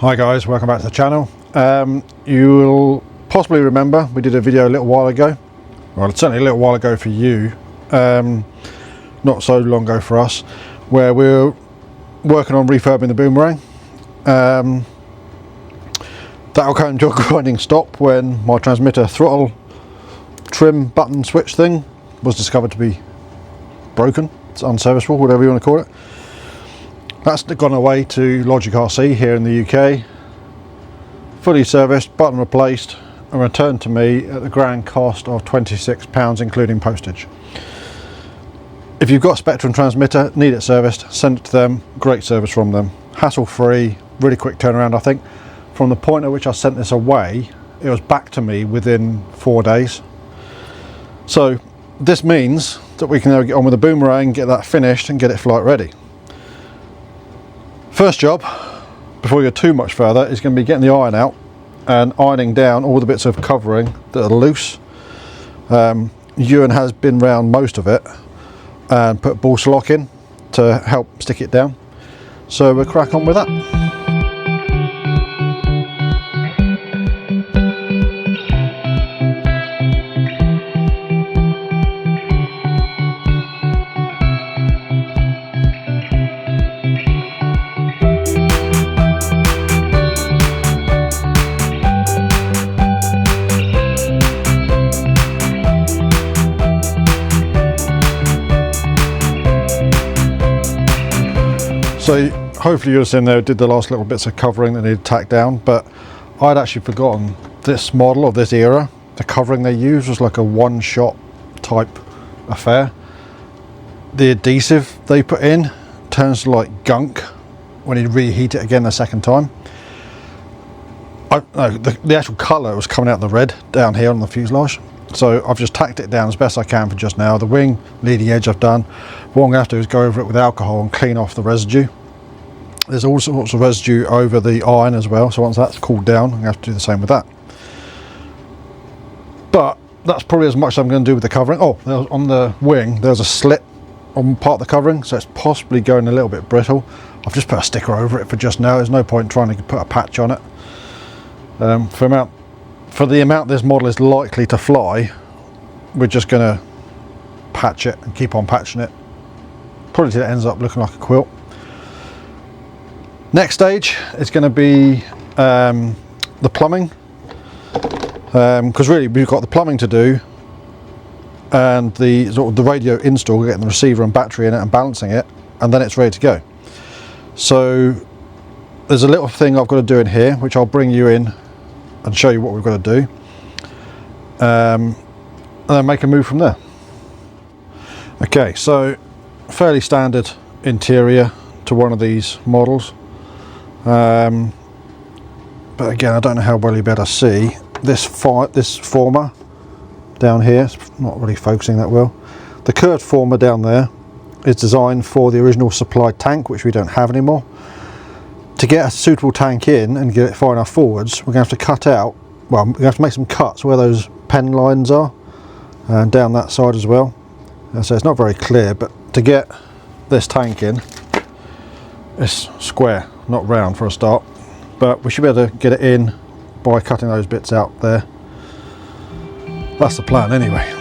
Hi guys, welcome back to the channel. You'll possibly remember we did a video a little while ago, well certainly a little while ago for you, not so long ago for us, where we're working on refurbing the Boomerang. That'll come to a grinding stop when my transmitter throttle trim button switch thing was discovered to be broken. It's unserviceable, whatever you want to call it. That's gone away to Logic RC here in the UK, fully serviced, button replaced, and returned to me at the grand cost of £26 including postage. If you've got a Spectrum transmitter, need it serviced, send it to them. Great service from them, hassle free, really quick turnaround. I think from the point at which I sent this away, it was back to me within 4 days. So this means that we can now get on with the Boomerang, get that finished and get it flight ready. First job, before we go too much further, is going to be getting the iron out and ironing down all the bits of covering that are loose. Ewan has been round most of it and put balsa lock in to help stick it down. So we'll crack on with that. So hopefully you'll have seen there, did the last little bits of covering that needed tacked down, but I'd actually forgotten this model of this era, the covering they used was like a one-shot type affair. The adhesive they put in turns to like gunk when you reheat it again the second time. The actual colour was coming out the red down here on the fuselage, so I've just tacked it down as best I can for just now. The wing leading edge I've done. What I'm going to have to do is go over it with alcohol and clean off the residue. There's all sorts of residue over the iron as well, so once that's cooled down I'm going to have to do the same with that. But that's probably as much as I'm going to do with the covering. Oh, on the wing there's a slit on part of the covering, so it's possibly going a little bit brittle. I've just put a sticker over it for just now. There's no point trying to put a patch on it. For the amount this model is likely to fly, we're just going to patch it and keep on patching it, probably till it ends up looking like a quilt. Next stage is going to be the plumbing, because really we've got the plumbing to do and the sort of the radio install, getting the receiver and battery in it and balancing it, and then it's ready to go. So there's a little thing I've got to do in here which I'll bring you in and show you what we've got to do, and then make a move from there. Okay, so fairly standard interior to one of these models, but again I don't know how well you'll be able to see this former down here. It's not really focusing that well. The curved former down there is designed for the original supplied tank, which we don't have anymore. To get a suitable tank in and get it far enough forwards, we're going to have to cut out, well, we're going to have to make some cuts where those pen lines are, and down that side as well. And so it's not very clear, but to get this tank in, it's square, not round for a start, but we should be able to get it in by cutting those bits out there. That's the plan anyway.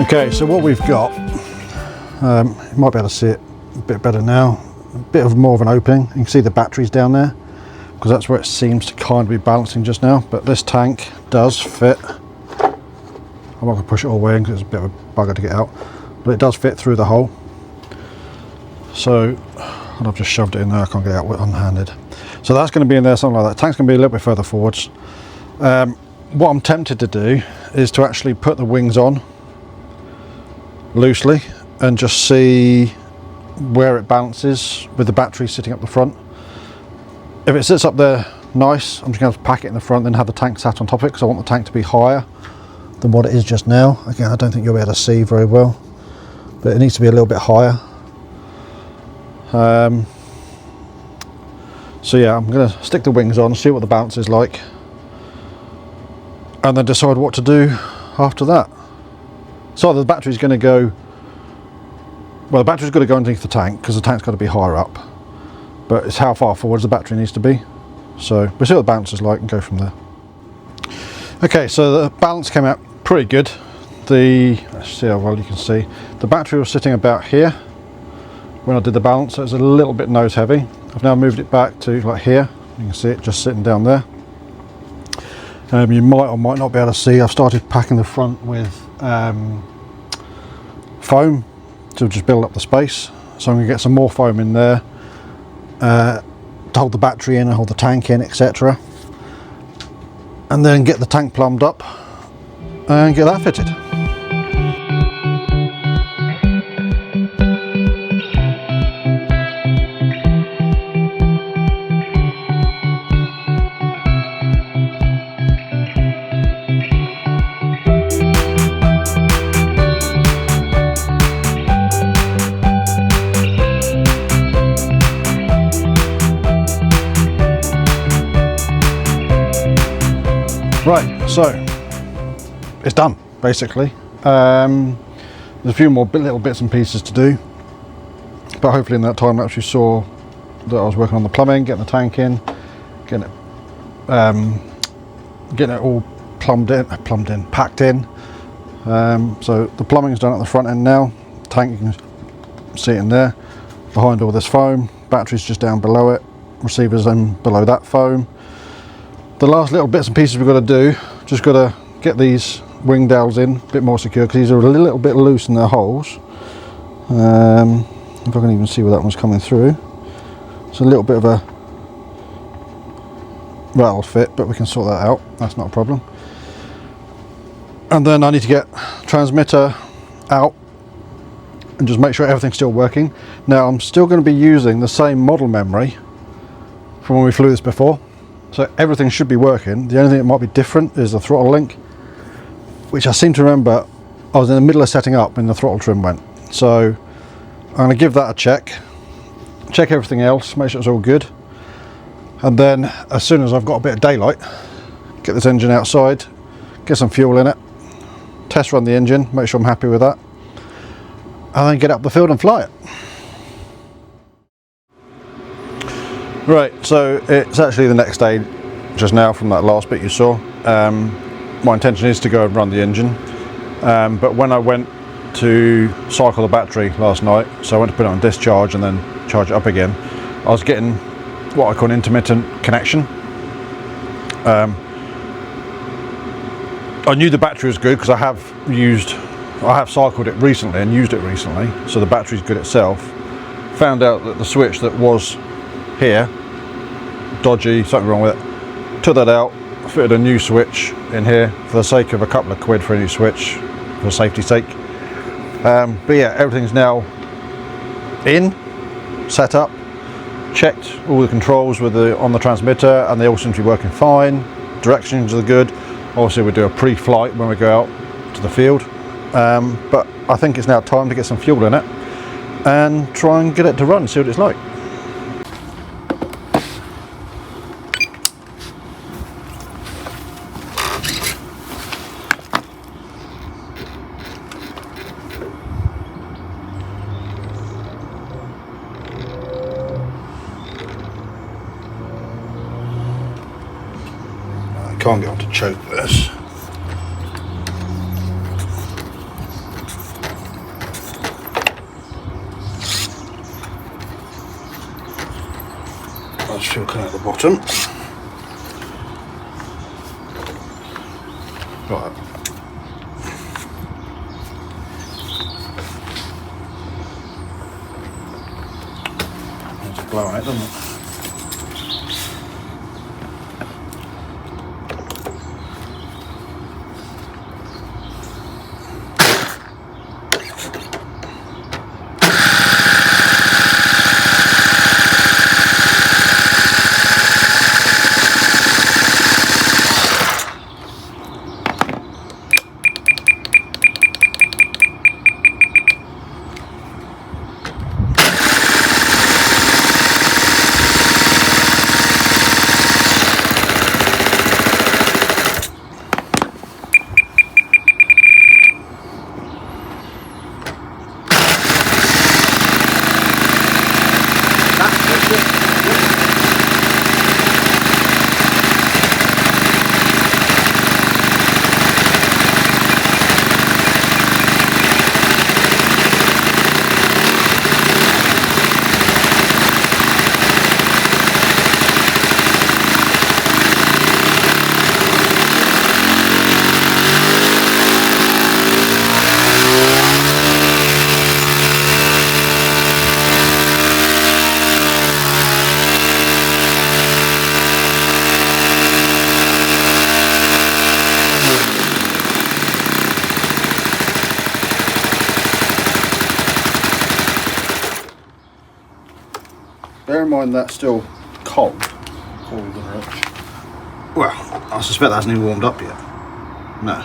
Okay, so what we've got, you might be able to see it a bit better now, a bit of more of an opening. You can see the batteries down there, because that's where it seems to kind of be balancing just now, but this tank does fit. I'm not going to push it all the way in because it's a bit of a bugger to get out, but it does fit through the hole. So, and I've just shoved it in there, I can't get it out unhanded. So that's going to be in there, something like that. Tank's going to be a little bit further forwards. What I'm tempted to do is to actually put the wings on loosely and just see where it balances with the battery sitting up the front. if it sits up there nice, I'm just going to pack it in the front, then have the tank sat on top of it, because I want the tank to be higher than what it is just now. Again, I don't think you'll be able to see very well, but it needs to be a little bit higher. So yeah, I'm going to stick the wings on, see what the bounce is like, and then decide what to do after that. So either the battery's going to go, well, the battery's got to go underneath the tank, because the tank's got to be higher up, but it's how far forwards the battery needs to be. So we'll see what the bounce is like and go from there. Okay, so the balance came out pretty good. Let's see how well you can see. The battery was sitting about here when I did the balance, so it's a little bit nose heavy. I've now moved it back to like here. You can see it just sitting down there. You might or might not be able to see, I've started packing the front with foam to just build up the space. So I'm going to get some more foam in there to hold the battery in and hold the tank in, etc. And then get the tank plumbed up and get that fitted. Right, so it's done basically. There's a few more little bits and pieces to do, but hopefully in that time lapse you saw that I was working on the plumbing, getting the tank in, getting it all packed in. So the plumbing's done at the front end now. Tank, you can see it in there behind all this foam. Battery's just down below it, receivers in below that foam. The last little bits and pieces we've got to do, just got to get these wing dowels in a bit more secure, because these are a little bit loose in their holes. If I can even see where that one's coming through. It's a little bit of a rattle fit, but we can sort that out, that's not a problem. And then I need to get transmitter out and just make sure everything's still working. Now I'm still going to be using the same model memory from when we flew this before. So everything should be working. The only thing that might be different is the throttle link, which I seem to remember I was in the middle of setting up when the throttle trim went. So I'm going to give that a check everything else, make sure it's all good. And then as soon as I've got a bit of daylight, get this engine outside, get some fuel in it, test run the engine, make sure I'm happy with that, and then get up the field and fly it. Right, so it's actually the next day just now from that last bit you saw. My intention is to go and run the engine, but when I went to cycle the battery last night, so I went to put it on discharge and then charge it up again, I was getting what I call an intermittent connection. I knew the battery was good because I have cycled it recently and used it recently, so the battery's good itself. Found out that the switch that was here, dodgy, something wrong with it. Took that out, fitted a new switch in here for the sake of a couple of quid for a new switch, for safety's sake. But yeah, everything's now in, set up, checked all the controls on the transmitter, and they all seem to be working fine. Directions are good. Obviously we do a pre-flight when we go out to the field, but I think it's now time to get some fuel in it and try and get it to run, see what it's like. Can't get on to choke this. That's fuel coming out the bottom. Right. It's a blow on it, doesn't it? mind that still cold. Well, I suspect that hasn't even warmed up yet. No.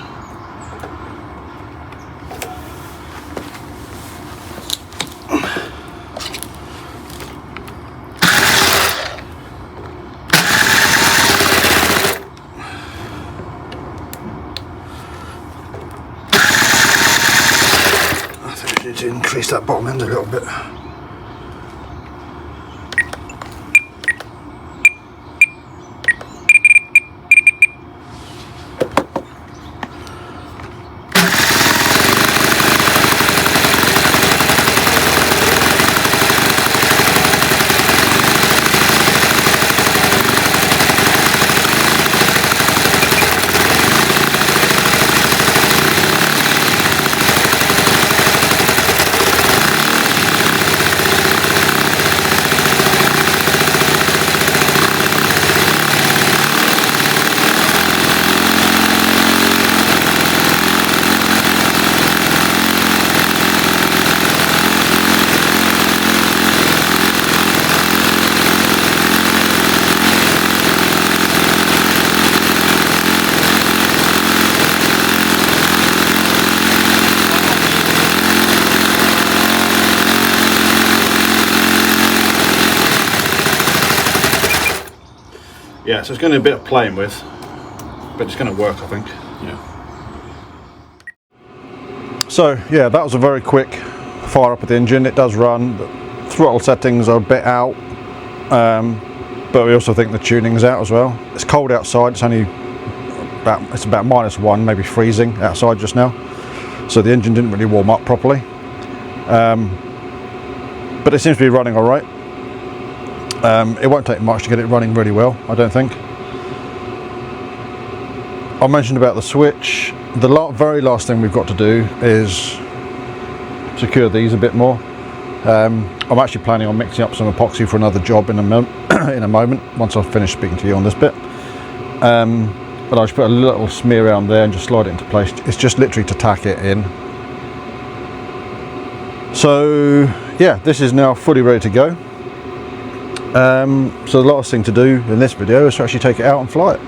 I think we need to increase that bottom end a little bit. Yeah, so it's going to be a bit of playing with, but it's going to work, I think. Yeah. So yeah, that was a very quick fire up of the engine. It does run. The throttle settings are a bit out, but we also think the tuning's out as well. It's cold outside. It's only about -1, maybe freezing outside just now. So the engine didn't really warm up properly, but it seems to be running all right. It won't take much to get it running really well, I don't think. I mentioned about the switch. The very last thing we've got to do is secure these a bit more. I'm actually planning on mixing up some epoxy for another job in a moment, once I've finished speaking to you on this bit. But I'll just put a little smear around there and just slide it into place. It's just literally to tack it in. So yeah, this is now fully ready to go. So the last thing to do in this video is to actually take it out and fly it.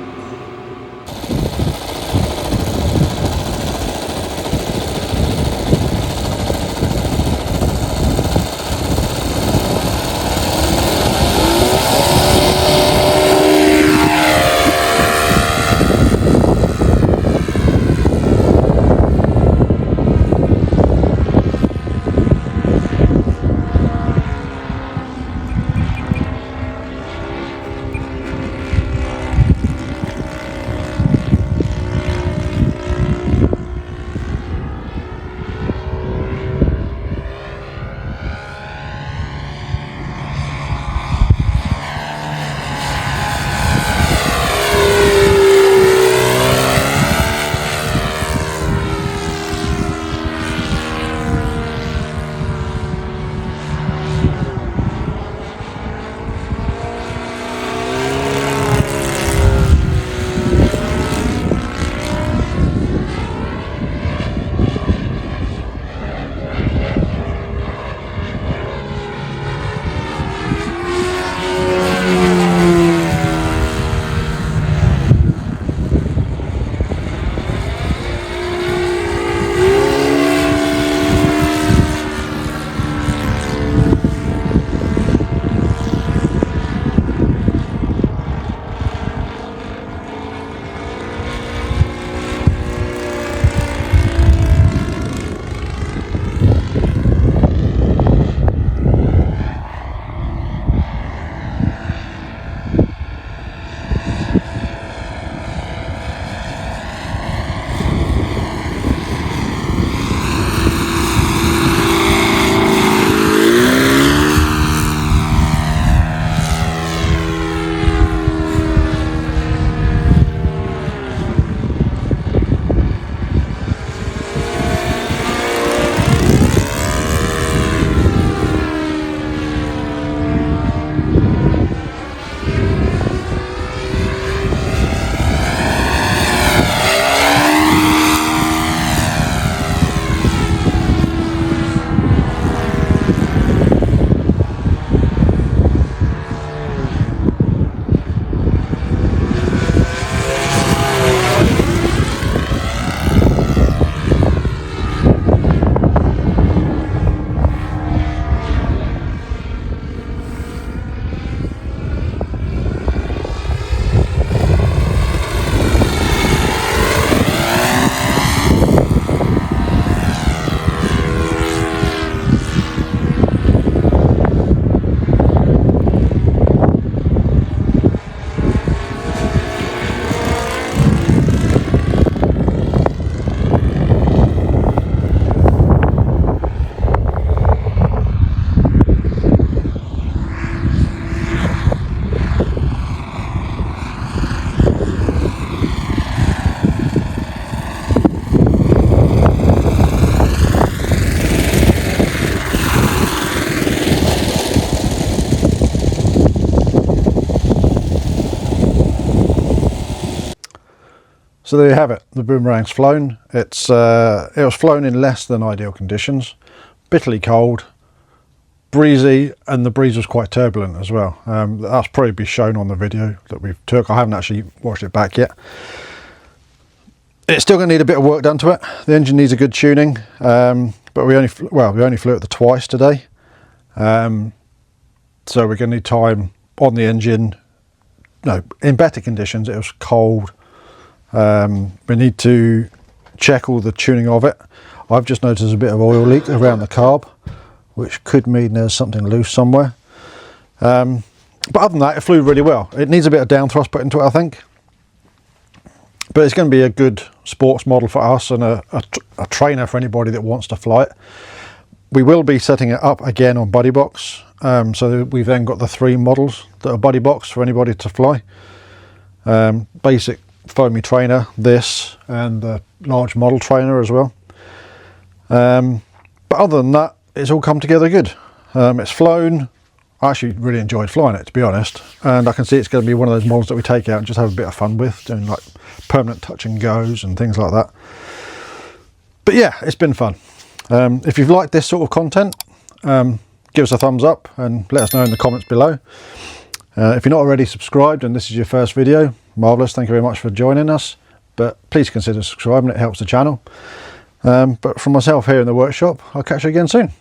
So there you have it, the Boomerang's flown. It was flown in less than ideal conditions, bitterly cold, breezy, and the breeze was quite turbulent as well. That's probably be shown on the video that we've took. I haven't actually watched it back yet. It's still going to need a bit of work done to it. The engine needs a good tuning, but we only flew it twice today, so we're going to need time on the engine. No, in better conditions. It was cold. We need to check all the tuning of it. I've just noticed a bit of oil leak around the carb, which could mean there's something loose somewhere. But other than that, it flew really well. It needs a bit of down thrust put into it, I think. But it's going to be a good sports model for us and a trainer for anybody that wants to fly it. We will be setting it up again on Buddy Box. So we've then got the 3 models that are Buddy Box for anybody to fly. Basic foamy trainer, this, and the large model trainer as well. But other than that, it's all come together good. It's flown. I actually really enjoyed flying it, to be honest, and I can see it's going to be one of those models that we take out and just have a bit of fun with, doing like permanent touch and goes and things like that. But yeah, it's been fun. If you've liked this sort of content, give us a thumbs up and let us know in the comments below. If you're not already subscribed and this is your first video, marvellous, thank you very much for joining us, but please consider subscribing, it helps the channel. But from myself here in the workshop, I'll catch you again soon.